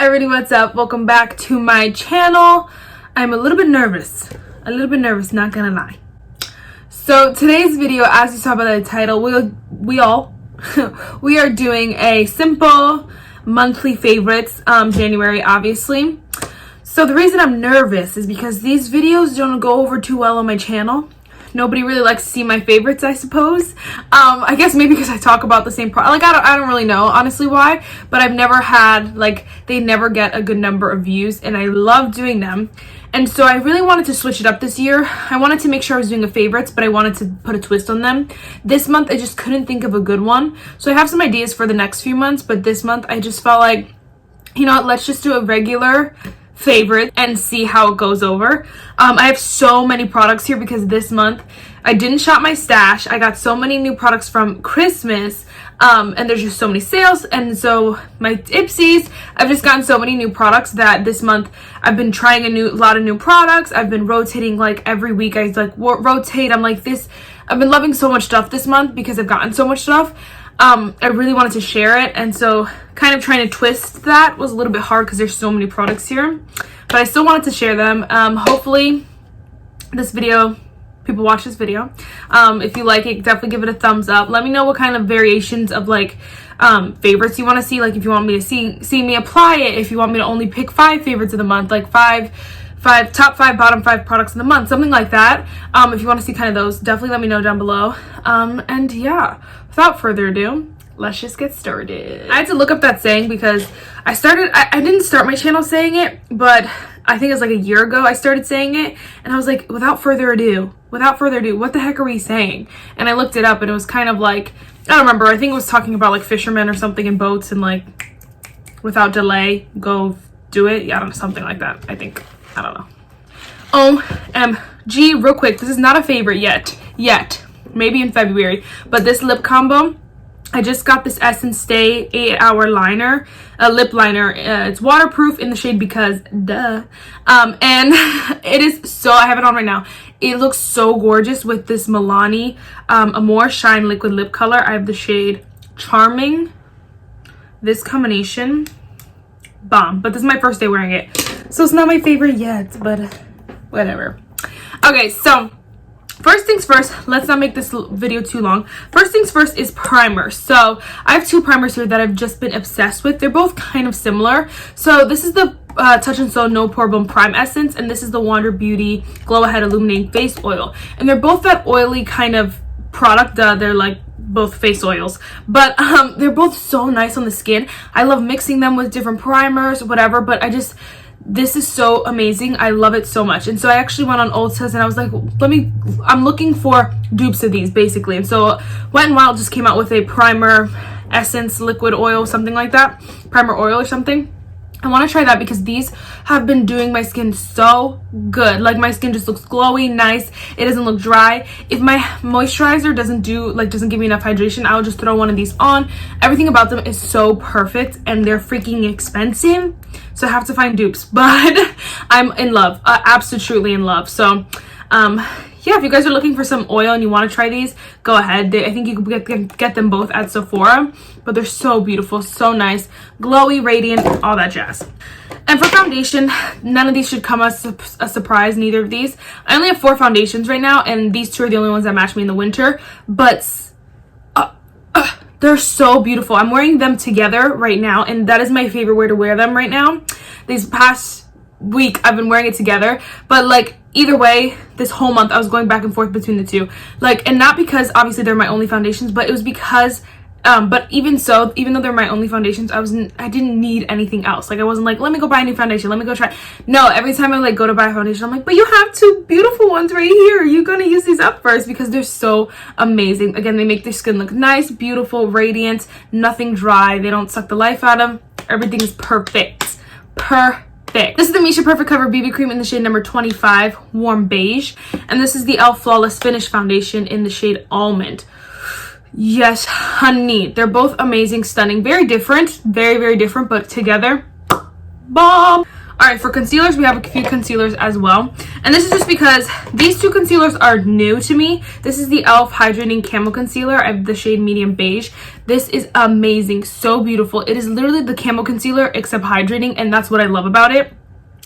everybody, what's up? Welcome back to my channel. I'm a little bit nervous, not gonna lie. So today's video, as you saw by the title, we are doing a simple monthly favorites, January obviously. So the reason I'm nervous is because these videos don't go over too well on my channel. Nobody really likes to see my favorites, I suppose. I guess maybe because I talk about the same product. Like, I don't really know honestly why, but I've never had, like, they never get a good number of views, and I love doing them. And so I really wanted to switch it up this year. I wanted to make sure I was doing a favorites, but I wanted to put a twist on them. This month I just couldn't think of a good one, so I have some ideas for the next few months, but this month I just felt like, you know what, let's just do a regular favorite and see how it goes over. I have so many products here because this month I didn't shop my stash. I got so many new products from Christmas, and there's just so many sales, and so my Ipsies, I've just gotten so many new products that this month I've been trying a lot of new products. I've been rotating, like every week I like rotate. I'm like this. I've been loving so much stuff this month because I've gotten so much stuff. I really wanted to share it, and so kind of trying to twist that was a little bit hard because there's so many products here, but I still wanted to share them. Hopefully this video, people watch this video. If you like it, definitely give it a thumbs up. Let me know what kind of variations of like favorites you want to see, like if you want me to see me apply it, if you want me to only pick 5 favorites of the month, like top 5 bottom 5 products in the month, something like that. If you want to see kind of those, definitely let me know down below. And yeah, without further ado, let's just get started. I had to look up that saying because I didn't start my channel saying it, but I think it was like a year ago I started saying it, and I was like, without further ado, what the heck are we saying? And I looked it up, and it was kind of like, I don't remember, I think it was talking about like fishermen or something in boats, and like without delay go do it. Yeah, I don't know, something like that, I think. I don't know. OMG, real quick, this is not a favorite yet, maybe in February, but this lip combo, I just got this Essence Stay 8-hour liner, a lip liner. It's waterproof in the shade Because, duh. And it is so, I have it on right now. It looks so gorgeous with this Milani Amore Shine Liquid Lip Color. I have the shade Charming. This combination, bomb. But this is my first day wearing it, so it's not my favorite yet, but whatever. Okay, so first things first, let's not make this video too long. First things first is primer. So I have 2 primers here that I've just been obsessed with. They're both kind of similar. So this is the Touch and Soul No Pore Bone Prime Essence, and this is the Wander Beauty Glow Ahead Illuminating Face Oil. And they're both that oily kind of product. They're like both face oils, but they're both so nice on the skin. I love mixing them with different primers, whatever, but this is so amazing. I love it so much. And so I actually went on Ulta's and I was like, I'm looking for dupes of these basically. And so Wet n Wild just came out with a primer essence liquid oil, something like that, primer oil or something. I want to try that because these have been doing my skin so good. Like, my skin just looks glowy, nice. It doesn't look dry. If my moisturizer doesn't give me enough hydration, I'll just throw one of these on. Everything about them is so perfect, and they're freaking expensive, so I have to find dupes. But I'm in love, absolutely in love. So yeah, if you guys are looking for some oil and you want to try these, go ahead. I think you can get them both at Sephora, but they're so beautiful, so nice, glowy, radiant, all that jazz. And for foundation, none of these should come as a surprise, neither of these. I only have 4 foundations right now, and these 2 are the only ones that match me in the winter, but they're so beautiful. I'm wearing them together right now, and that is my favorite way to wear them right now. These past week I've been wearing it together, but like either way, this whole month I was going back and forth between the 2, like, and not because obviously they're my only foundations, but it was because but even so, even though they're my only foundations, I didn't need anything else. Like, I wasn't like, let me go buy a new foundation, let me go try. No, every time I like go to buy a foundation, I'm like, but you have 2 beautiful ones right here, you're gonna use these up first, because they're so amazing. Again, they make their skin look nice, beautiful, radiant, nothing dry, they don't suck the life out of. Everything is perfect. This is the Missha Perfect Cover BB Cream in the shade number 25, Warm Beige. And this is the e.l.f. Flawless Finish Foundation in the shade Almond. Yes, honey. They're both amazing, stunning. Very different. Very, very different, but together, bomb. Alright, for concealers, we have a few concealers as well. And this is just because these two concealers are new to me. This is the e.l.f. Hydrating Camo Concealer. I have the shade Medium Beige. This is amazing. So beautiful. It is literally the camo concealer except hydrating, and that's what I love about it.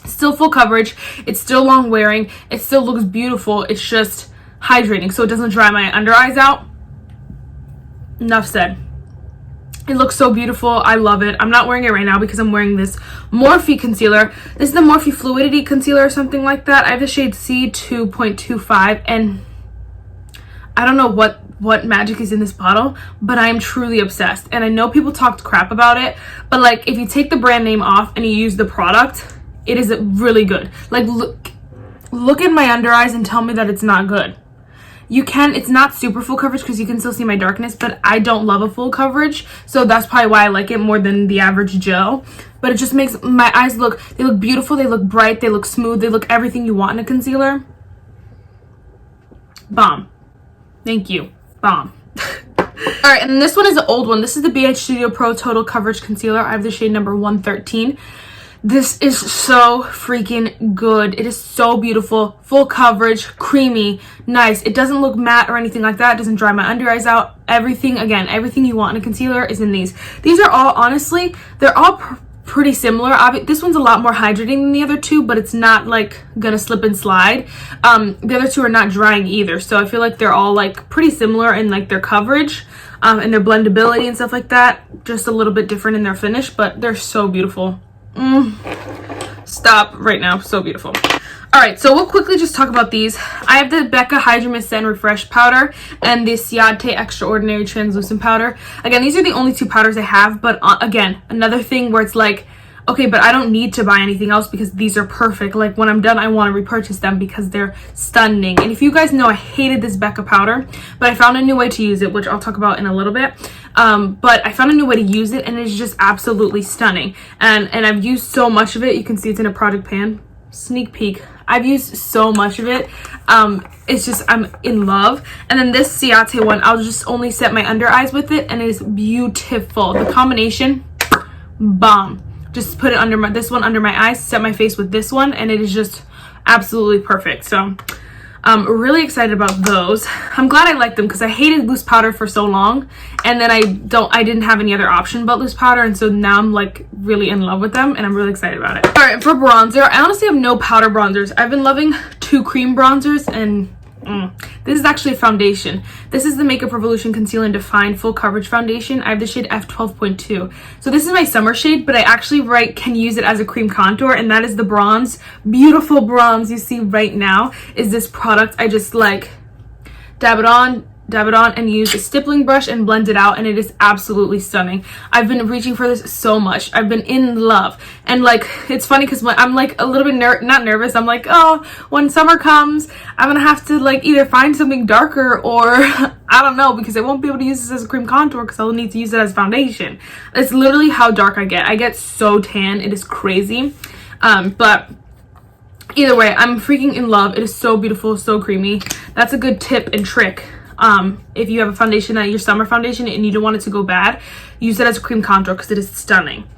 Still full coverage. It's still long wearing. It still looks beautiful. It's just hydrating, so it doesn't dry my under eyes out. Enough said. It looks so beautiful. I love it. I'm not wearing it right now because I'm wearing this Morphe concealer. This is the Morphe Fluidity concealer or something like that. I have the shade C2.25, and I don't know what magic is in this bottle, but I am truly obsessed. And I know people talked crap about it, but like if you take the brand name off and you use the product, it is really good. Like look at my under eyes and tell me that it's not good. You can, it's not super full coverage because you can still see my darkness, but I don't love a full coverage, so that's probably why I like it more than the average Joe. But it just makes my eyes look, they look beautiful, they look bright, they look smooth, they look everything you want in a concealer. Bomb. Thank you. Bomb. Alright, and this one is the old one. This is the BH Studio Pro Total Coverage Concealer. I have the shade number 113. This is so freaking good. It is so beautiful, full coverage, creamy, nice. It doesn't look matte or anything like that. It doesn't dry my under eyes out. Everything, again, everything you want in a concealer is in these. These are all, honestly, they're all pretty similar. This one's a lot more hydrating than the other two, but it's not like gonna slip and slide. The other two are not drying either, so I feel like they're all like pretty similar in like their coverage and their blendability and stuff like that. Just a little bit different in their finish, but they're so beautiful. Stop right now. So beautiful. Alright, so we'll quickly just talk about these. I have the Becca Hydra-Mist and Refresh powder and the Ciate Extraordinary Translucent powder. Again, these are the only two powders I have, but again, another thing where it's like, okay, but I don't need to buy anything else because these are perfect. Like when I'm done, I want to repurchase them because they're stunning. And if you guys know, I hated this Becca powder, but I found a new way to use it, which I'll talk about in a little bit. But I found a new way to use it, and it's just absolutely stunning. And I've used so much of it. You can see it's in a project pan. Sneak peek. I've used so much of it. It's just, I'm in love. And then this Ciate one, I'll just only set my under eyes with it, and it is beautiful. The combination, bomb. Just put it under this one under my eyes, set my face with this one, and it is just absolutely perfect. So I'm really excited about those. I'm glad I like them because I hated loose powder for so long, and then I didn't have any other option but loose powder, and so now I'm like really in love with them, and I'm really excited about it. All right, for bronzer, I honestly have no powder bronzers. I've been loving two cream bronzers, and this is actually a foundation. This is the Makeup Revolution Conceal and Define Full Coverage Foundation. I have the shade F12.2. So this is my summer shade, but I actually can use it as a cream contour, and that is the bronze, beautiful bronze you see right now is this product. I just like dab it on and use a stippling brush and blend it out, and it is absolutely stunning. I've been reaching for this so much. I've been in love, and like it's funny because I'm like a little bit not nervous. I'm like, oh, when summer comes, I'm gonna have to like either find something darker or I don't know, because I won't be able to use this as a cream contour because I'll need to use it as foundation. It's literally how dark I get. I get so tan. It is crazy. But either way, I'm freaking in love. It is so beautiful, so creamy. That's a good tip and trick. If you have a foundation that your summer foundation and you don't want it to go bad, use it as a cream contour because it is stunning.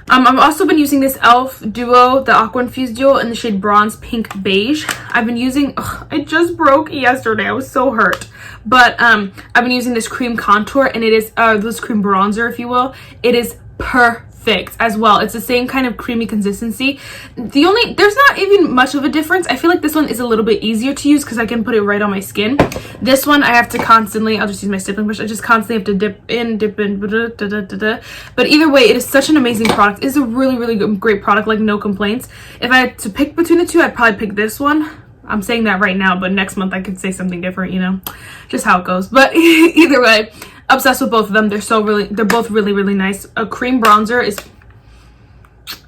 I've also been using this e.l.f. duo, the Aqua Infused duo in the shade Bronze Pink Beige. I've been using, it just broke yesterday. I was so hurt. But I've been using this cream contour, and it is, this cream bronzer, if you will. It is perfect as well. It's the same kind of creamy consistency. There's not even much of a difference. I feel like this one is a little bit easier to use because I can put it right on my skin. This one I have to constantly, I'll just use my stippling brush, I just constantly have to dip in, but either way, it is such an amazing product. It's a really great product, like no complaints. If I had to pick between the two, I'd probably pick this one. I'm saying that right now, but next month I could say something different, you know, just how it goes. But either way, obsessed with both of them. They're both really nice. A cream bronzer it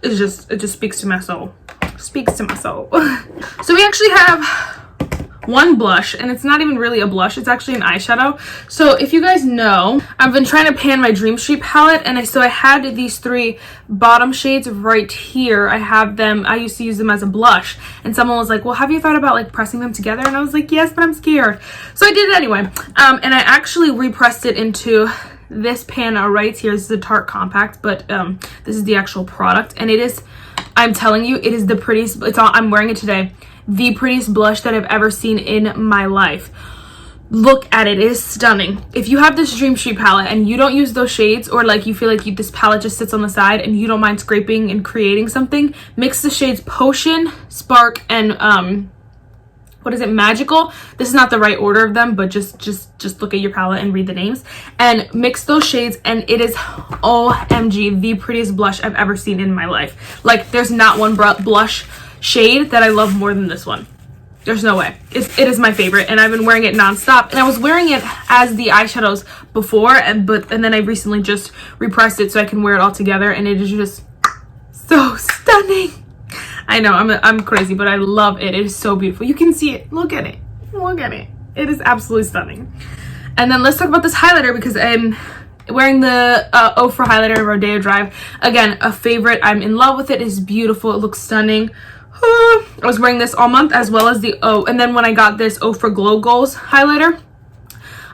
just speaks to my soul. Speaks to my soul. So we actually have one blush, and it's not even really a blush, it's actually an eyeshadow. So if you guys know, I've been trying to pan my Dream Street palette, and so I had these three bottom shades right here. I have them, I used to use them as a blush, and someone was like, well, have you thought about like pressing them together? And I was like, yes, but I'm scared. So I did it anyway, and I actually repressed it into this pan right here. This is a Tarte Compact, but this is the actual product, and it is I'm telling you, it is the prettiest. I'm wearing it today. The prettiest blush that I've ever seen in my life. Look at it. It is stunning. If you have this Dream Street palette and you don't use those shades, or like you feel like this palette just sits on the side and you don't mind scraping and creating something, mix the shades Potion, Spark, and what is it, Magical. This is not the right order of them, but just look at your palette and read the names and mix those shades, and it is OMG the prettiest blush I've ever seen in my life. Like, there's not one blush shade that I love more than this one. There's no way. It is my favorite, and I've been wearing it nonstop. And I was wearing it as the eyeshadows before, and then I recently just repressed it so I can wear it all together, and it is just so stunning. I know I'm crazy, but I love it. It is so beautiful. You can see it. Look at it. Look at it. It is absolutely stunning. And then let's talk about this highlighter, because I'm wearing the Ofra highlighter in Rodeo Drive. Again, a favorite. I'm in love with it. It is beautiful. It looks stunning. I was wearing this all month, as well as and then when I got this Ofra Glow Goals highlighter,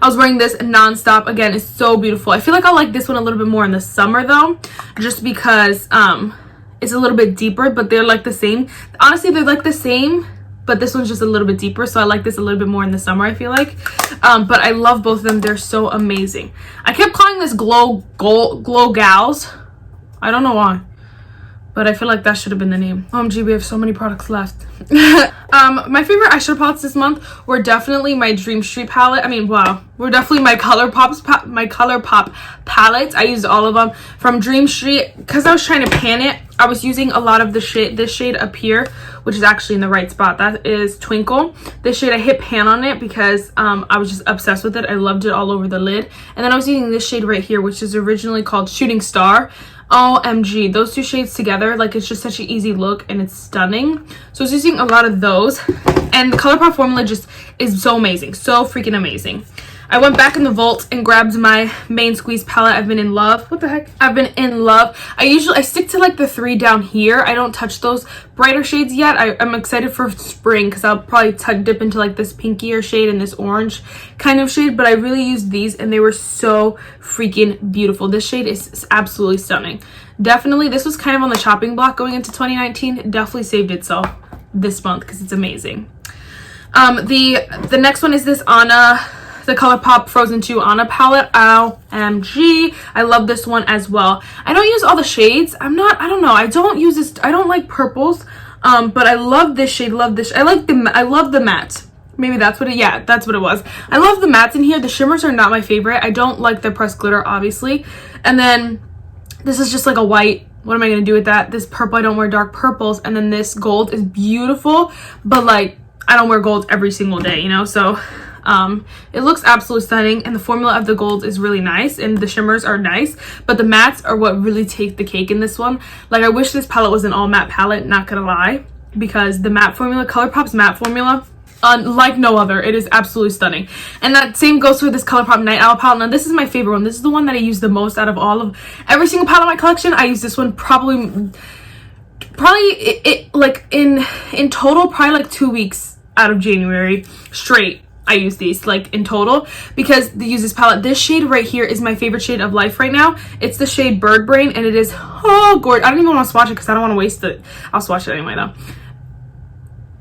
I was wearing this nonstop. Again, it's so beautiful. I feel like I like this one a little bit more in the summer though, just because it's a little bit deeper, but they're like the same. Honestly, they're like the same, but this one's just a little bit deeper, so I like this a little bit more in the summer, I feel like. But I love both of them. They're so amazing. I kept calling this Glow Gals. I don't know why, but I feel like that should have been the name. OMG, we have so many products left. My favorite eyeshadow palettes this month were definitely my Dream Street palette. I mean, wow. Were definitely my Colourpop palettes. I used all of them from Dream Street. Because I was trying to pan it, I was using a lot of this shade up here, which is actually in the right spot. That is Twinkle. This shade, I hit pan on it because I was just obsessed with it. I loved it all over the lid. And then I was using this shade right here, which is originally called Shooting Star. OMG, those two shades together, like, it's just such an easy look and it's stunning. So I was using a lot of those, and the Colourpop formula just is so amazing, so freaking amazing. I went back in the vault and grabbed my main squeeze palette. I've been in love. What the heck? I've been in love. I stick to like the 3 down here. I don't touch those brighter shades yet. I'm excited for spring because I'll probably dip into like this pinkier shade and this orange kind of shade, but I really used these and they were so freaking beautiful. This shade is absolutely stunning. Definitely, this was kind of on the chopping block going into 2019. It definitely saved itself this month because it's amazing. The next one is this Anna, the Colourpop Frozen 2 Anna palette. OMG, I love this one as well. I don't use all the shades. I don't know, I don't use this. I don't like purples, but I love this shade. I love the matte. Maybe that's what that's what it was. I love the mattes in here. The shimmers are not my favorite. I don't like the pressed glitter, obviously. And then this is just like a white. What am I gonna do with that? This purple, I don't wear dark purples. And then this gold is beautiful, but like, I don't wear gold every single day, you know? So it looks absolutely stunning, and the formula of the gold is really nice, and the shimmers are nice, but the mattes are what really take the cake in this one. Like, I wish this palette was an all matte palette, not gonna lie, because the matte formula, Colourpop's matte formula, like no other. It is absolutely stunning. And that same goes for this Colourpop Night Owl palette. Now, this is my favorite one. This is the one that I use the most out of every single palette in my collection. I use this one probably like in total, probably like 2 weeks out of January straight. I use these like in total because they use this palette. This shade right here is my favorite shade of life right now. It's the shade Bird Brain, and it is gorgeous. I don't even want to swatch it because I don't want to waste it. I'll swatch it anyway though.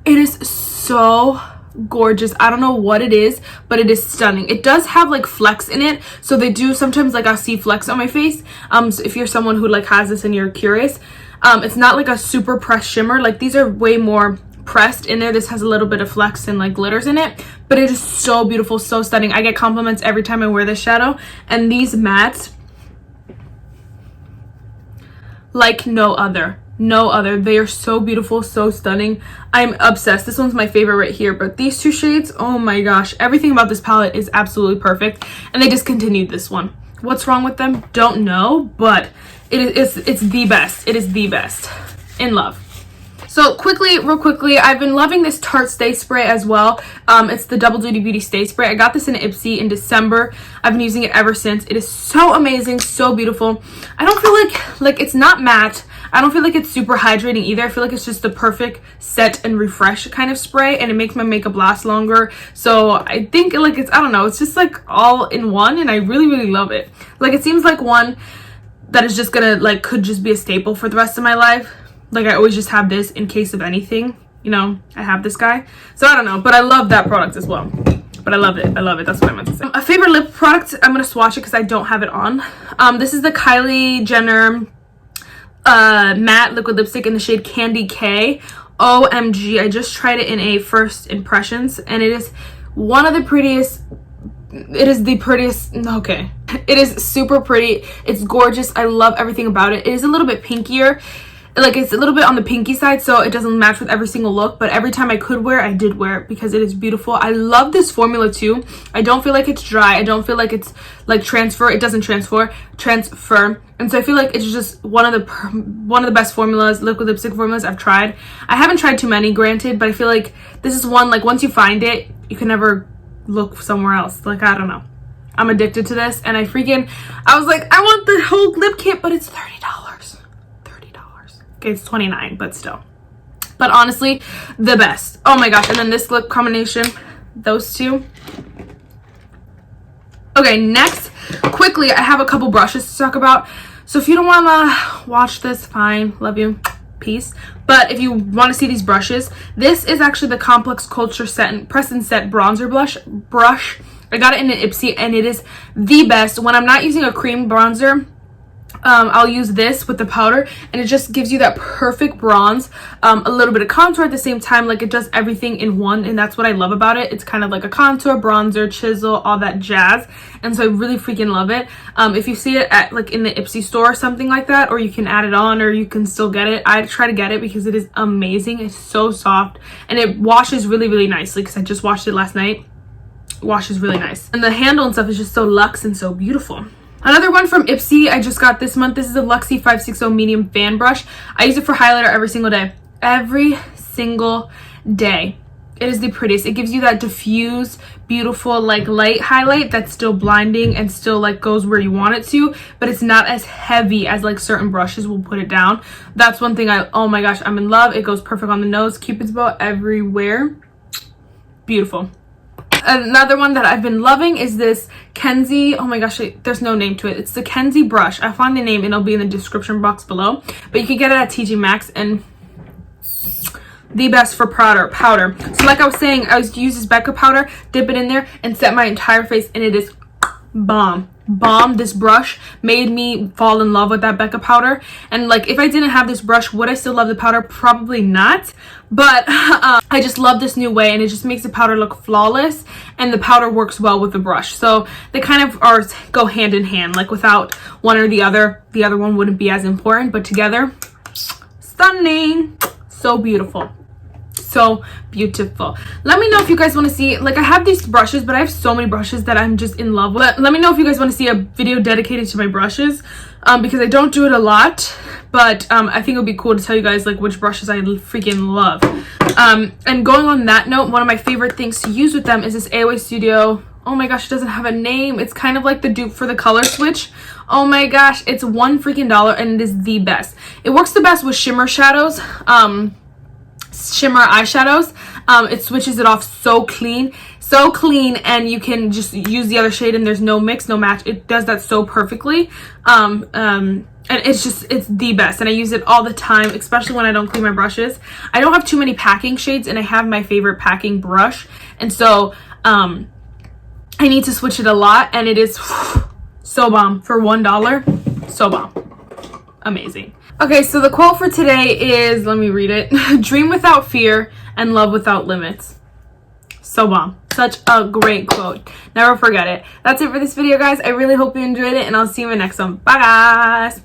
It is so gorgeous. I don't know what it is, but it is stunning. It does have like flecks in it, so they do sometimes, like, I'll see flecks on my face. So if you're someone who like has this and you're curious, it's not like a super pressed shimmer. Like, these are way more pressed in there. This has a little bit of flecks and like glitters in it, but it is so beautiful, so stunning. I get compliments every time I wear this shadow, and these mattes, like no other. They are so beautiful, so stunning. I'm obsessed. This one's my favorite right here, but these two shades, oh my gosh, everything about this palette is absolutely perfect, and they discontinued this one. What's wrong with them? Don't know, but it's the best. It is the best. In love. So real quickly, I've been loving this Tarte Stay Spray as well. It's the Double Duty Beauty Stay Spray. I got this in Ipsy in December. I've been using it ever since. It is so amazing, so beautiful. I don't feel like it's not matte. I don't feel like it's super hydrating either. I feel like it's just the perfect set and refresh kind of spray, and it makes my makeup last longer. So I think like I don't know, it's just like all in one, and I really, really love it. Like, it seems like one that is just gonna could just be a staple for the rest of my life. Like I always just have this in case of anything, you know. I have this guy, so I don't know, but I love that product as well. But I love it. I love it. That's what I meant to say. A favorite lip product, I'm gonna swatch it because I don't have it on. This is the Kylie Jenner matte liquid lipstick in the shade Candy K. OMG, I just tried it in a first impressions, and it is one of the prettiest. It is the prettiest. Okay, it is super pretty. It's gorgeous. I love everything about it. It is a little bit pinkier, like it's a little bit on the pinky side, so it doesn't match with every single look, but every time I could wear it, I did wear it because it is beautiful. I love this formula too. I don't feel like it's dry. I don't feel like it's like transfer. It doesn't transfer, and so I feel like it's just one of the best formulas, liquid lipstick formulas I've tried. I haven't tried too many, granted, but I feel like this is one, like once you find it, you can never look somewhere else. Like I don't know, I'm addicted to this, and I was like, I want the whole lip kit, but it's $30. Okay, it's $29, but still. But honestly, the best. Oh my gosh, and then this lip combination, those two. Okay, next, quickly, I have a couple brushes to talk about. So if you don't want to watch this, fine, love you, peace. But if you want to see these brushes, this is actually the Complex Culture Press and Set Bronzer brush. I got it in an Ipsy, and it is the best. When I'm not using a cream bronzer, I'll use this with the powder, and it just gives you that perfect bronze, a little bit of contour at the same time. Like it does everything in one, and that's what I love about it. It's kind of like a contour, bronzer, chisel, all that jazz, and so I really freaking love it. If you see it at like in the Ipsy store or something like that, or you can add it on, or you can still get it, I try to get it because it is amazing. It's so soft, and it washes really, really nicely because I just washed it last night. Washes really nice, and the handle and stuff is just so luxe and so beautiful. Another one from Ipsy I just got this month. This is a Luxie 560 medium fan brush. I use it for highlighter every single day. Every single day. It is the prettiest. It gives you that diffuse, beautiful, like light highlight that's still blinding and still like goes where you want it to, but it's not as heavy as like certain brushes will put it down. That's one thing oh my gosh, I'm in love. It goes perfect on the nose. Cupid's bow everywhere. Beautiful. Another one that I've been loving is this Kenzie. Oh my gosh, there's no name to it. It's the Kenzie brush. I'll find the name and it'll be in the description box below. But you can get it at TJ Maxx, and the best for powder. So like I was saying, I use this Becca powder, dip it in there, and set my entire face, and it is bomb. This brush made me fall in love with that Becca powder, and like if I didn't have this brush, would I still love the powder? Probably not, but I just love this new way, and it just makes the powder look flawless, and the powder works well with the brush, so they kind of go hand in hand. Like without one or the other one wouldn't be as important, but together, stunning, so beautiful. So beautiful. Let me know if you guys want to see, like I have these brushes, but I have so many brushes that I'm just in love with. Let me know if you guys want to see a video dedicated to my brushes, because I don't do it a lot, but I think it would be cool to tell you guys like which brushes I freaking love. And going on that note, one of my favorite things to use with them is this AOA Studio. Oh my gosh, it doesn't have a name. It's kind of like the dupe for the color switch. Oh my gosh, it's $1 freaking, and it is the best. It works the best with shimmer shadows, shimmer eyeshadows. It switches it off so clean, and you can just use the other shade and there's no mix, no match. It does that so perfectly, and it's the best, and I use it all the time, especially when I don't clean my brushes. I don't have too many packing shades, and I have my favorite packing brush, and so I need to switch it a lot, and it is so bomb for $1. So bomb. Amazing. Okay, so the quote for today is, let me read it. Dream without fear and love without limits. So bomb. Such a great quote. Never forget it. That's it for this video, guys. I really hope you enjoyed it, and I'll see you in the next one. Bye, guys.